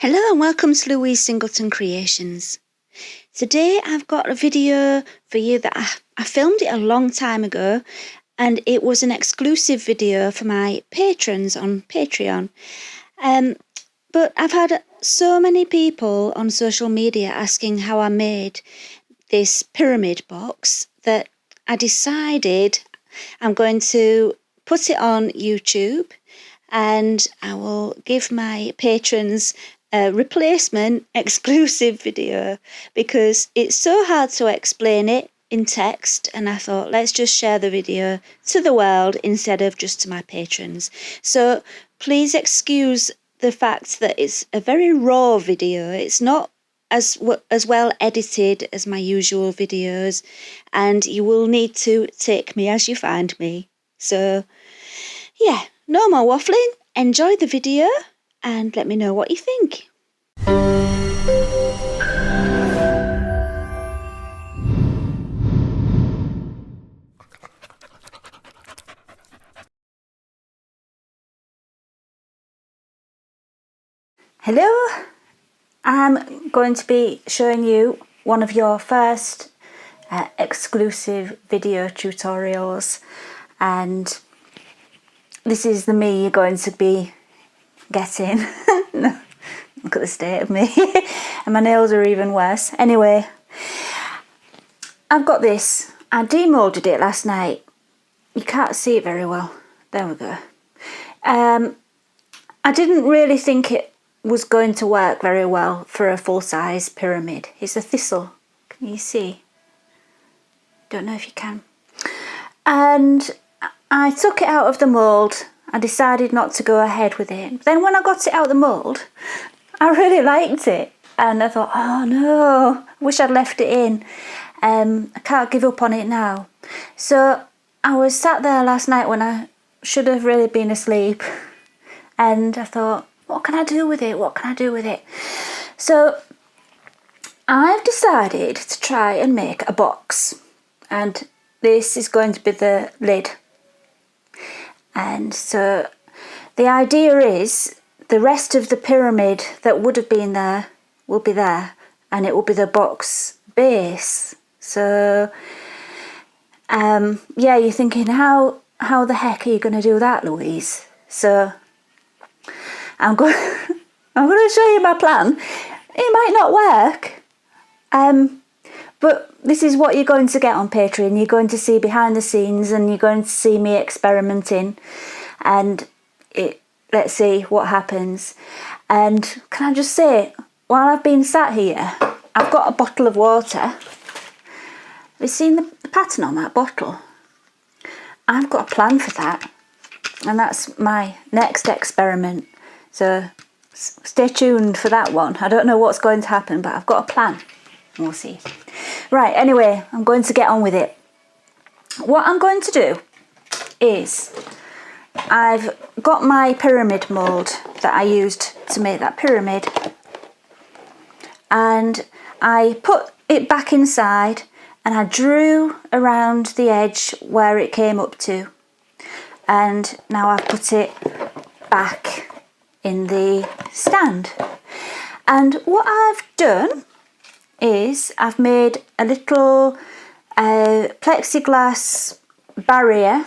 Hello and welcome to Louise Singleton Creations. Today I've got a video for you that I filmed it a long time ago, and it was an exclusive video for my patrons on Patreon. But I've had so many people on social media asking how I made this pyramid box that I decided I'm going to put it on YouTube, and I will give my patrons a replacement exclusive video because it's so hard to explain it in text, and I thought let's just share the video to the world instead of just to my patrons. So please excuse the fact that it's a very raw video. It's not as well edited as my usual videos, and you will need to take me as you find me. So yeah, no more waffling, enjoy the video and let me know what you think. Hello, I'm going to be showing you one of your first exclusive video tutorials, and this is the me you're going to be getting. No, look at the state of me. And my nails are even worse. Anyway, I've got this. I demolded it last night. You can't see it very well. There we go. I didn't really think it was going to work very well for a full-size pyramid. It's a thistle. Can you see? Don't know if you can. And I took it out of the mould. I decided not to go ahead with it. Then when I got it out of the mould, I really liked it. And I thought, oh no, I wish I'd left it in. I can't give up on it now. So I was sat there last night when I should have really been asleep. And I thought, what can I do with it? What can I do with it? So I've decided to try and make a box. And this is going to be the lid. And so the idea is the rest of the pyramid that would have been there will be there, and it will be the box base. So yeah, you're thinking, how the heck are you going to do that, Louise? So I'm going to show you my plan. It might not work, but this is what you're going to get on Patreon. You're going to see behind the scenes, and you're going to see me experimenting, and let's see what happens. And can I just say, while I've been sat here, I've got a bottle of water. Have you seen the pattern on that bottle? I've got a plan for that, and that's my next experiment. So stay tuned for that one. I don't know what's going to happen, but I've got a plan. We'll see. Right, anyway, I'm going to get on with it. What I'm going to do is, I've got my pyramid mould that I used to make that pyramid, and I put it back inside, and I drew around the edge where it came up to, and now I've put it back in the stand. And what I've done is I've made a little plexiglass barrier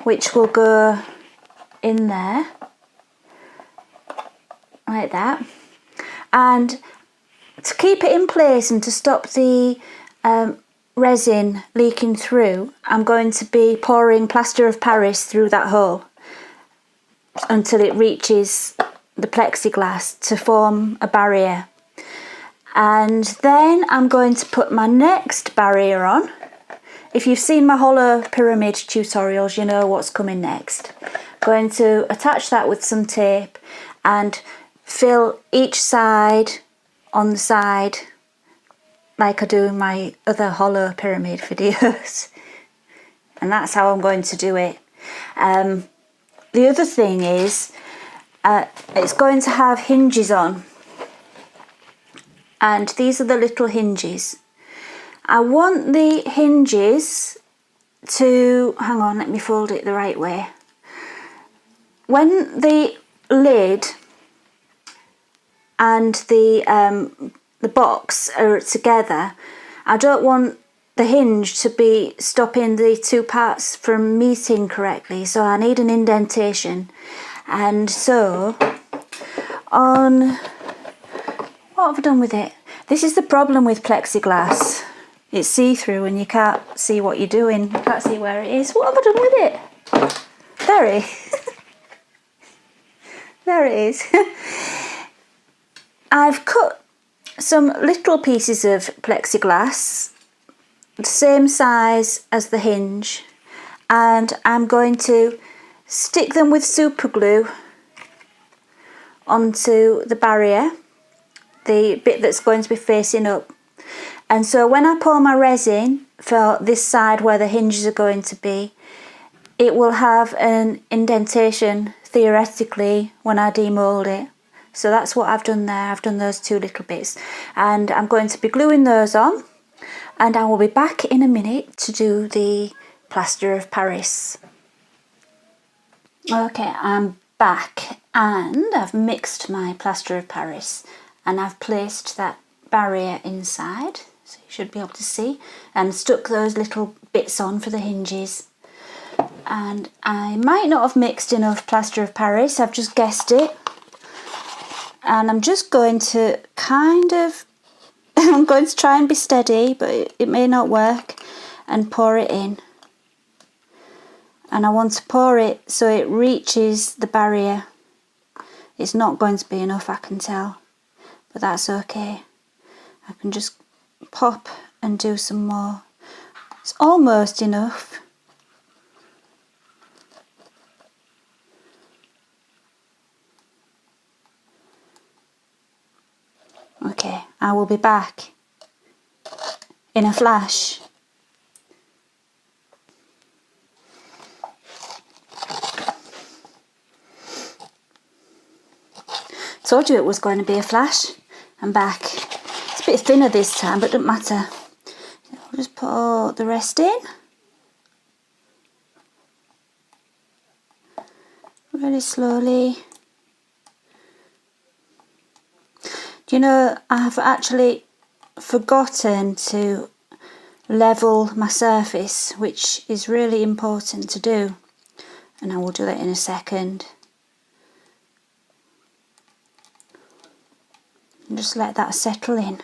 which will go in there like that, and to keep it in place and to stop the resin leaking through, I'm going to be pouring plaster of Paris through that hole until it reaches the plexiglass to form a barrier. And then I'm going to put my next barrier on. If you've seen my hollow pyramid tutorials, you know what's coming next. I'm going to attach that with some tape and fill each side on the side like I do in my other hollow pyramid videos. And that's how I'm going to do it. The other thing is, it's going to have hinges on. And these are the little hinges. I want the hinges to, hang on, let me fold it the right way. When the lid and the box are together, I don't want the hinge to be stopping the two parts from meeting correctly, so I need an indentation. And so what have I done with it? This is the problem with plexiglass. It's see-through and you can't see what you're doing. You can't see where it is. What have I done with it? There it is. There it is. I've cut some little pieces of plexiglass, the same size as the hinge, and I'm going to stick them with super glue onto the barrier, the bit that's going to be facing up. And so when I pour my resin for this side where the hinges are going to be, it will have an indentation theoretically when I demold it. So that's what I've done there. I've done those two little bits, and I'm going to be gluing those on, and I will be back in a minute to do the plaster of Paris. Okay, I'm back, and I've mixed my plaster of Paris, and I've placed that barrier inside, so you should be able to see, and stuck those little bits on for the hinges. And I might not have mixed enough plaster of Paris, I've just guessed it. And I'm just going to I'm going to try and be steady, but it may not work, and pour it in. And I want to pour it so it reaches the barrier. It's not going to be enough, I can tell, but that's okay. I can just pop and do some more. It's almost enough. Okay, I will be back in a flash. Told you it was going to be a flash. I'm back. It's a bit thinner this time, but it doesn't matter. I'll just put the rest in. Really slowly. Do you know, I've actually forgotten to level my surface, which is really important to do, and I will do that in a second. And just let that settle in.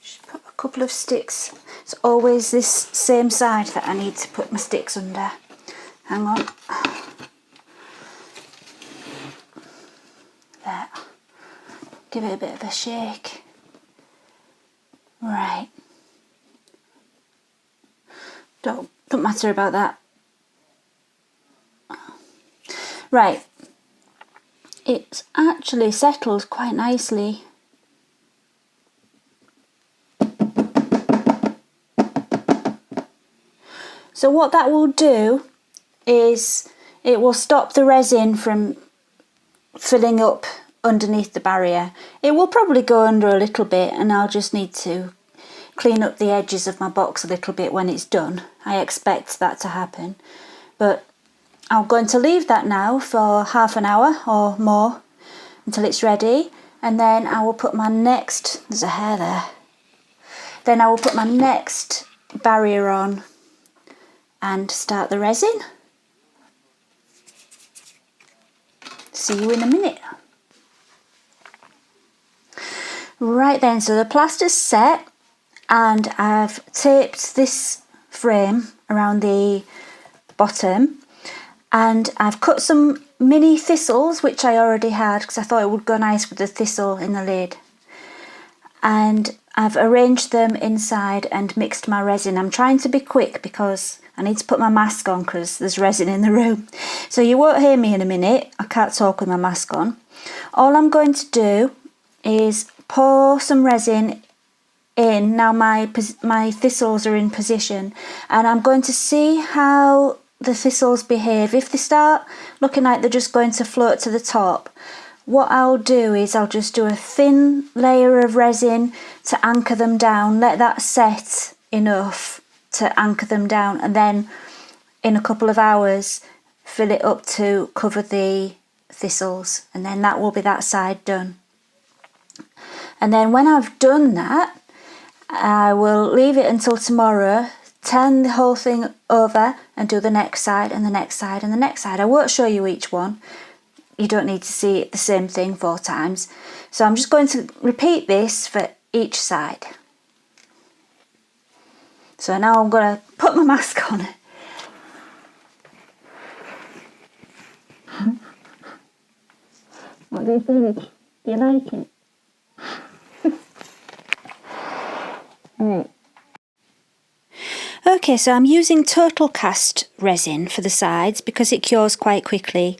Just put a couple of sticks. It's always this same side that I need to put my sticks under. Hang on. There. Give it a bit of a shake. Right. Don't matter about that. Right. It's actually settled quite nicely. So what that will do is it will stop the resin from filling up underneath the barrier. It will probably go under a little bit, and I'll just need to clean up the edges of my box a little bit when it's done. I expect that to happen. But I'm going to leave that now for half an hour or more until it's ready, and then I will put my next, there's a hair there, then I will put my next barrier on and start the resin. See you in a minute. Right then, so the plaster's set, and I've taped this frame around the bottom, and I've cut some mini thistles, which I already had because I thought it would go nice with the thistle in the lid, and I've arranged them inside and mixed my resin. I'm trying to be quick because I need to put my mask on because there's resin in the room, so you won't hear me in a minute. I can't talk with my mask on. All I'm going to do is pour some resin in. Now my thistles are in position, and I'm going to see how the thistles behave. If they start looking like they're just going to float to the top, what I'll do is I'll just do a thin layer of resin to anchor them down, let that set enough to anchor them down, and then in a couple of hours, fill it up to cover the thistles, and then that will be that side done. And then when I've done that, I will leave it until tomorrow, turn the whole thing over and do the next side and the next side and the next side. I won't show you each one. You don't need to see it the same thing 4 times. So I'm just going to repeat this for each side. So now I'm going to put my mask on. What do you think? Do you like it? Right. Okay, so I'm using TotalCast Resin for the sides because it cures quite quickly.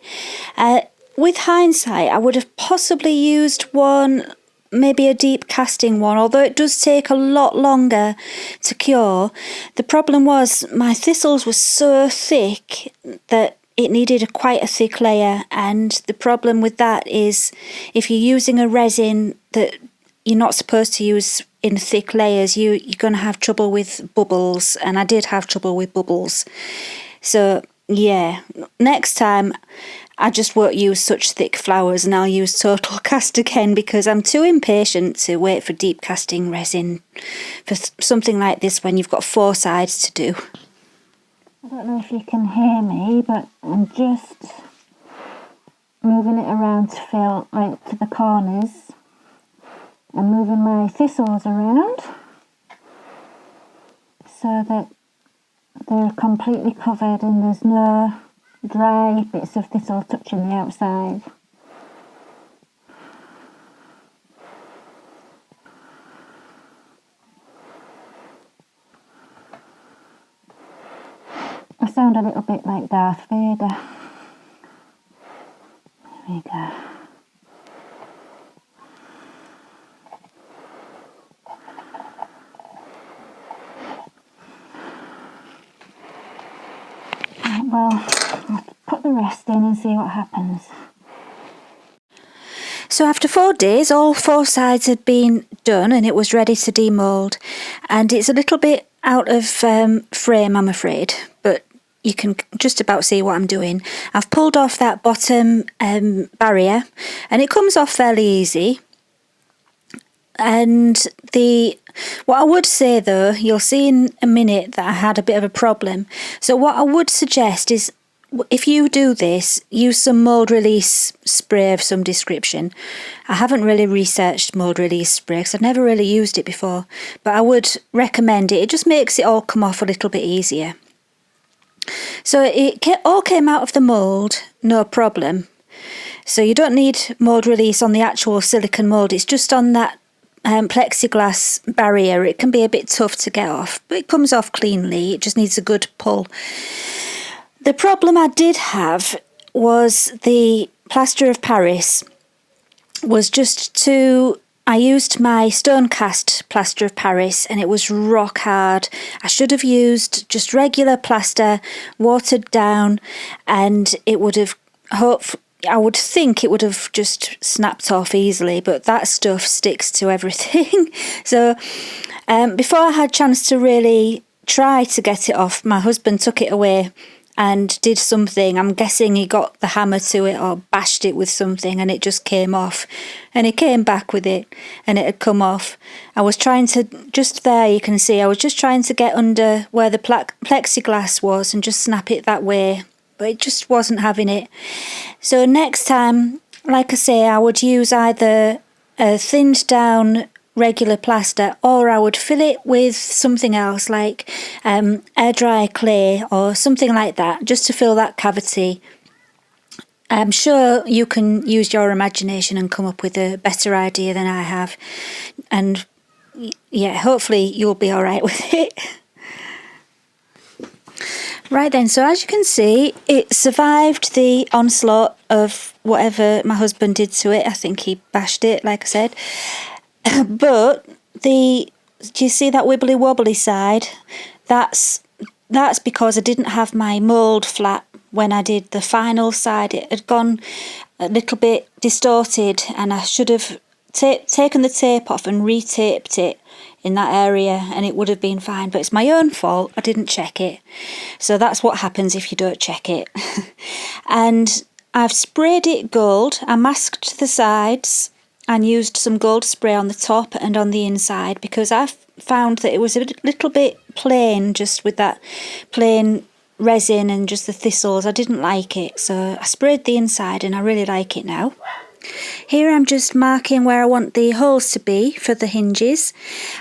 With hindsight, I would have possibly used one, maybe a deep casting one, although it does take a lot longer to cure. The problem was my thistles were so thick that it needed quite a thick layer, and the problem with that is if you're using a resin that you're not supposed to use in thick layers, you're going to have trouble with bubbles, and I did have trouble with bubbles. So yeah, next time I just won't use such thick flowers, and I'll use TotalCast again because I'm too impatient to wait for deep casting resin for something like this when you've got 4 sides to do. I don't know if you can hear me, but I'm just moving it around to fill right to the corners. I'm moving my thistles around so that they're completely covered and there's no dry bits of thistle touching the outside. I sound a little bit like Darth Vader. There we go. Well, I'll put the rest in and see what happens. So after 4 days, all 4 sides had been done and it was ready to demold. And it's a little bit out of frame, I'm afraid, but you can just about see what I'm doing. I've pulled off that bottom barrier and it comes off fairly easy. And what I would say though, you'll see in a minute that I had a bit of a problem. So what I would suggest is, if you do this, use some mould release spray of some description. I haven't really researched mould release spray because I've never really used it before, but I would recommend it. It just makes it all come off a little bit easier. So it all came out of the mould, no problem. So you don't need mould release on the actual silicone mould, it's just on that plexiglass barrier. It can be a bit tough to get off, but it comes off cleanly. It just needs a good pull. The problem I did have was the plaster of Paris was just too... I used my stone cast plaster of Paris and it was rock hard. I should have used just regular plaster, watered down, and it would have I would think it would have just snapped off easily, but that stuff sticks to everything. So before I had a chance to really try to get it off, my husband took it away and did something. I'm guessing he got the hammer to it or bashed it with something and it just came off. And he came back with it and it had come off. I was trying to, just there you can see, I was just trying to get under where the plexiglass was and just snap it that way, but it just wasn't having it. So next time, like I say, I would use either a thinned down regular plaster or I would fill it with something else like air dry clay or something like that, just to fill that cavity. I'm sure you can use your imagination and come up with a better idea than I have, and yeah, hopefully you'll be all right with it. Right then, so as you can see, it survived the onslaught of whatever my husband did to it. I think he bashed it, like I said. But do you see that wibbly wobbly side? That's because I didn't have my mould flat when I did the final side. It had gone a little bit distorted and I should have taken the tape off and retaped it in that area and it would have been fine, but it's my own fault. I didn't check it. So that's what happens if you don't check it. And I've sprayed it gold. I masked the sides and used some gold spray on the top and on the inside because I found that it was a little bit plain, just with that plain resin and just the thistles. I didn't like it, so I sprayed the inside and I really like it now. Here I'm just marking where I want the holes to be for the hinges.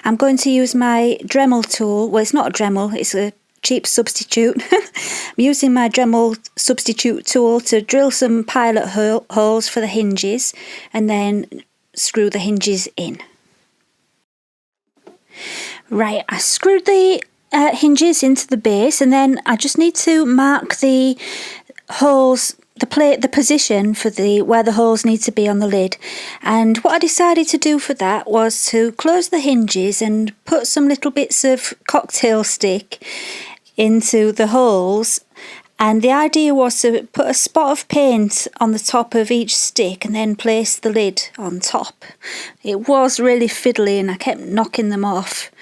I'm going to use my Dremel tool. Well, it's not a Dremel, it's a cheap substitute. I'm using my Dremel substitute tool to drill some pilot holes for the hinges and then screw the hinges in. Right, I screwed the hinges into the base, and then I just need to mark the holes, the position for where the holes need to be on the lid. And what I decided to do for that was to close the hinges and put some little bits of cocktail stick into the holes. And the idea was to put a spot of paint on the top of each stick and then place the lid on top. It was really fiddly and I kept knocking them off,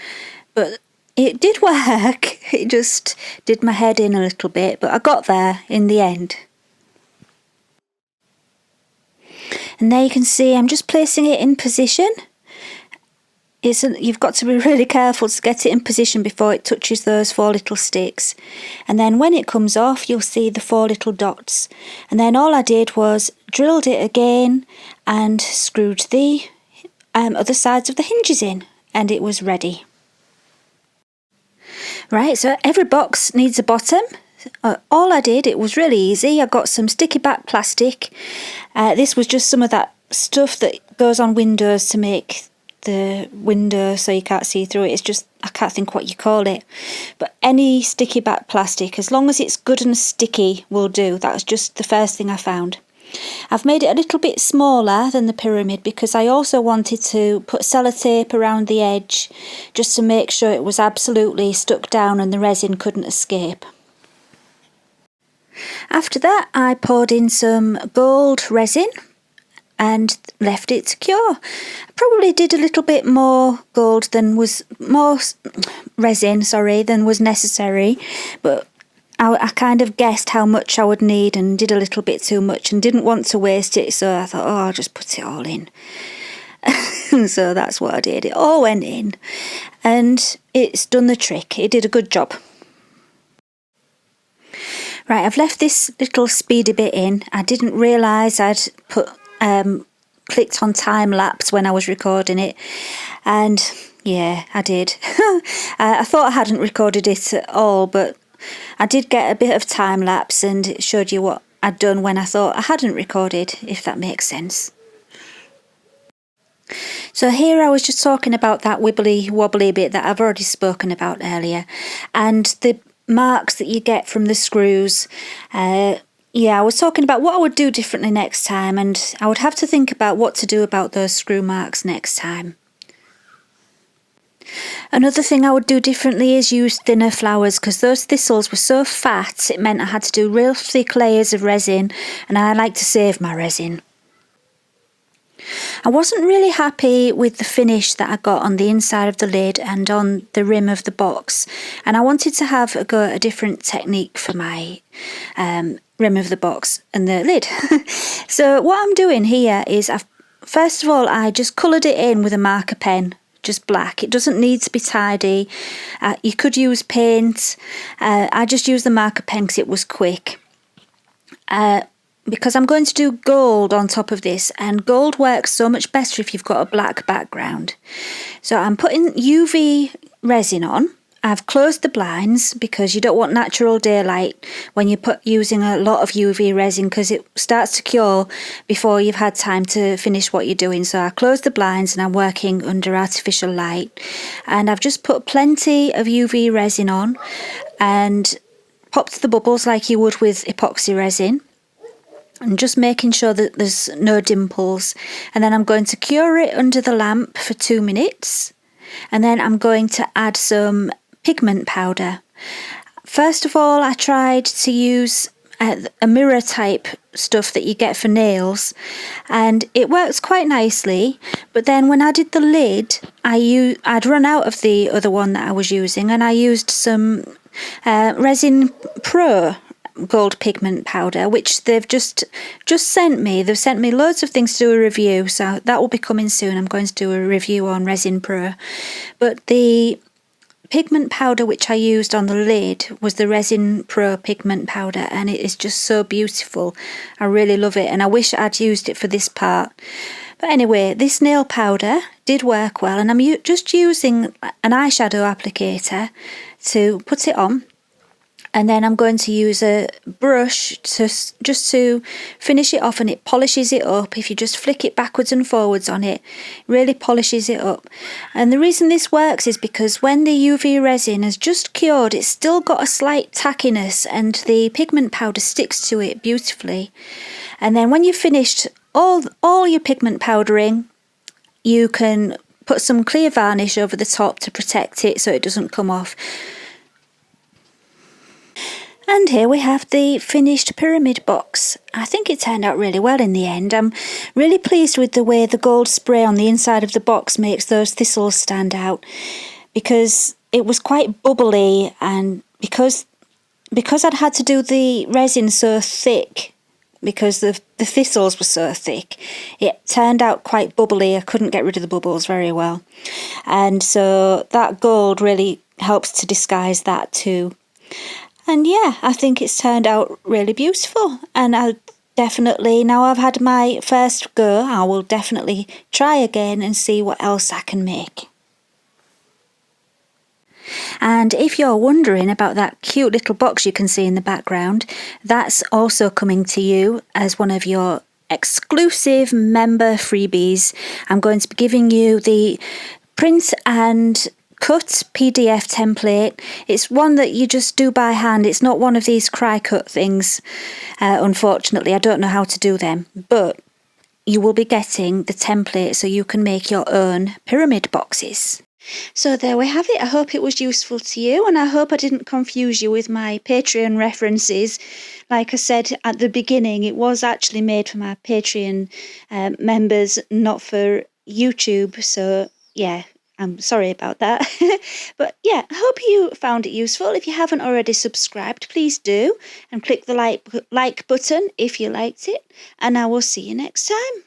but it did work. It just did my head in a little bit, but I got there in the end. And there you can see I'm just placing it in position. You've got to be really careful to get it in position before it touches those 4 little sticks. And then when it comes off, you'll see the 4 little dots. And then all I did was drilled it again and screwed the other sides of the hinges in, and it was ready. Right, so every box needs a bottom. All I did, it was really easy. I got some sticky back plastic. This was just some of that stuff that goes on windows to make the window so you can't see through it. It's just, I can't think what you call it, but any sticky back plastic, as long as it's good and sticky, will do. That was just the first thing I found. I've made it a little bit smaller than the pyramid because I also wanted to put sellotape around the edge just to make sure it was absolutely stuck down and the resin couldn't escape. After that, I poured in some gold resin and left it to cure. I probably did a little bit more resin than was necessary, but I kind of guessed how much I would need and did a little bit too much and didn't want to waste it, so I thought, I'll just put it all in. So that's what I did. It all went in and it's done the trick. It did a good job. Right, I've left this little speedy bit in. I didn't realise I'd clicked on time lapse when I was recording it, and yeah, I did. I thought I hadn't recorded it at all, but I did get a bit of time lapse and it showed you what I'd done when I thought I hadn't recorded, if that makes sense. So here I was just talking about that wibbly wobbly bit that I've already spoken about earlier, and the marks that you get from the screws. I was talking about what I would do differently next time, and I would have to think about what to do about those screw marks next time. Another thing I would do differently is use thinner flowers, because those thistles were so fat it meant I had to do real thick layers of resin, and I like to save my resin. I wasn't really happy with the finish that I got on the inside of the lid and on the rim of the box, and I wanted to have a different technique for my rim of the box and the lid. So what I'm doing here is, first of all, I just coloured it in with a marker pen, just black. It doesn't need to be tidy. You could use paint. I just used the marker pen because it was quick. Because I'm going to do gold on top of this, and gold works so much better if you've got a black background. So I'm putting UV resin on. I've closed the blinds because you don't want natural daylight when you're using a lot of UV resin, because it starts to cure before you've had time to finish what you're doing. So I closed the blinds and I'm working under artificial light, and I've just put plenty of UV resin on and popped the bubbles like you would with epoxy resin. And just making sure that there's no dimples, and then I'm going to cure it under the lamp for 2 minutes, and then I'm going to add some pigment powder. First of all, I tried to use a mirror type stuff that you get for nails, and it works quite nicely. But then when I did the lid, I'd run out of the other one that I was using, and I used some Resin Pro gold pigment powder, which they've just sent me. They've sent me loads of things to do a review, so that will be coming soon. I'm going to do a review on Resin Pro. But the pigment powder which I used on the lid was the Resin Pro pigment powder, and it is just so beautiful. I really love it, and I wish I'd used it for this part. But anyway, this nail powder did work well, and I'm just using an eyeshadow applicator to put it on. And then I'm going to use a brush just to finish it off, and it polishes it up. If you just flick it backwards and forwards on it, really polishes it up. And the reason this works is because when the UV resin has just cured, it's still got a slight tackiness, and the pigment powder sticks to it beautifully. And then when you've finished all your pigment powdering, you can put some clear varnish over the top to protect it so it doesn't come off. And here we have the finished pyramid box. I think it turned out really well in the end. I'm really pleased with the way the gold spray on the inside of the box makes those thistles stand out, because it was quite bubbly, and because I'd had to do the resin so thick, because the thistles were so thick, it turned out quite bubbly. I couldn't get rid of the bubbles very well. And so that gold really helps to disguise that too. And yeah, I think it's turned out really beautiful, and I'll definitely, now I've had my first go, I will definitely try again and see what else I can make. And if you're wondering about that cute little box you can see in the background, that's also coming to you as one of your exclusive member freebies. I'm going to be giving you the print and cut PDF template. It's one that you just do by hand. It's not one of these cry cut things. Unfortunately, I don't know how to do them, but you will be getting the template so you can make your own pyramid boxes. So there we have it. I hope it was useful to you, and I hope I didn't confuse you with my Patreon references. Like I said at the beginning, it was actually made for my Patreon members, not for YouTube. So yeah, I'm sorry about that. But yeah, I hope you found it useful. If you haven't already subscribed, please do, and click the like button if you liked it, and I will see you next time.